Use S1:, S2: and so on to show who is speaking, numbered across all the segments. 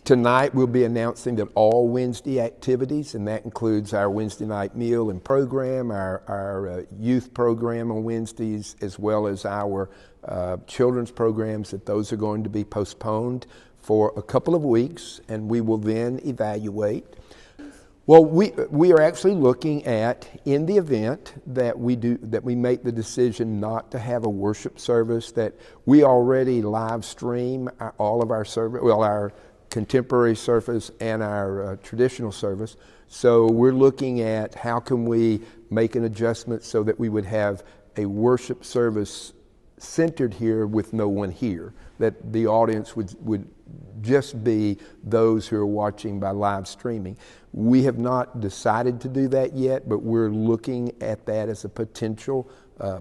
S1: Tonight we'll be announcing that all Wednesday activities, and that includes our Wednesday night meal and program, our youth program on Wednesdays, as well as our children's programs, that those are going to be postponed for a couple of weeks, and we will then evaluate. Well, we are actually looking at, in the event that we make the decision not to have a worship service, that we already live stream all of our service, well, our contemporary service and our traditional service. So we're looking at how can we make an adjustment so that we would have a worship service centered here with no one here, that the audience would just be those who are watching by live streaming. We have not decided to do that yet, but we're looking at that as a potential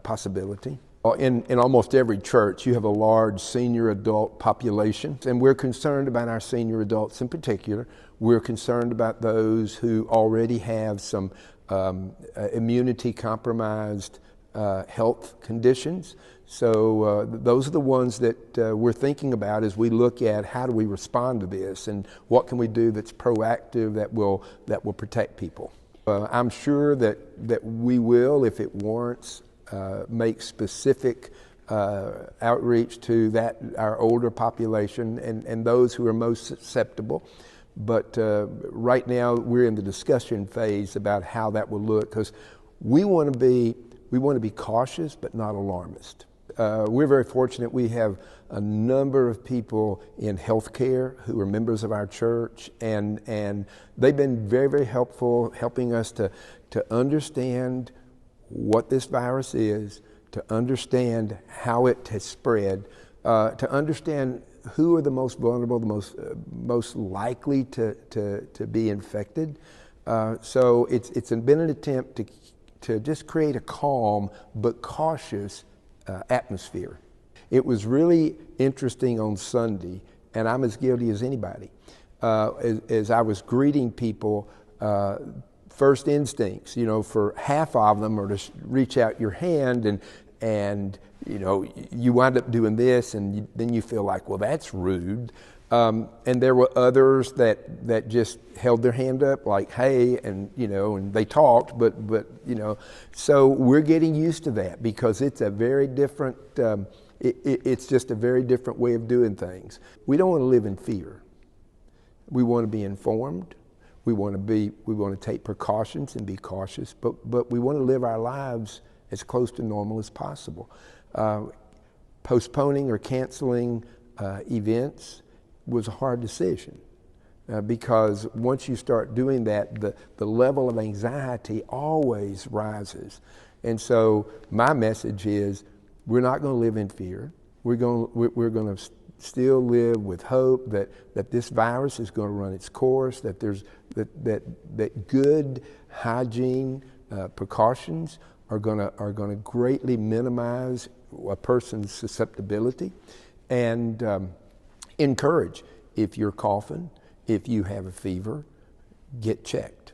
S1: possibility. In almost every church, you have a large senior adult population, and we're concerned about our senior adults in particular. We're concerned about those who already have some immunity-compromised health conditions. So those are the ones that we're thinking about as we look at how do we respond to this and what can we do that's proactive that will protect people. I'm sure that we will, if it warrants, make specific outreach to our older population and those who are most susceptible. But right now we're in the discussion phase about how that will look, because we want to be cautious but not alarmist. We're very fortunate. We have a number of people in healthcare who are members of our church, and they've been very, very helpful, helping us to understand what this virus is, to understand how it has spread, to understand who are the most vulnerable, the most likely to be infected. So it's been an attempt to just create a calm but cautious atmosphere. It was really interesting on Sunday, and I'm as guilty as anybody. As I was greeting people, first instincts, for half of them are to reach out your hand, and you wind up doing this, and then you feel like, well, that's rude. And there were others that just held their hand up like, hey, and they talked, but so we're getting used to that, because it's a very different, it's just a very different way of doing things. We don't want to live in fear. We want to be informed. We want to take precautions and be cautious, but we want to live our lives as close to normal as possible. Postponing or canceling events was a hard decision, because once you start doing that, the level of anxiety always rises. And so my message is, we're not going to live in fear. We're going to still live with hope that this virus is going to run its course, that that good hygiene precautions are going to greatly minimize a person's susceptibility, and encourage, if you're coughing, if you have a fever, get checked.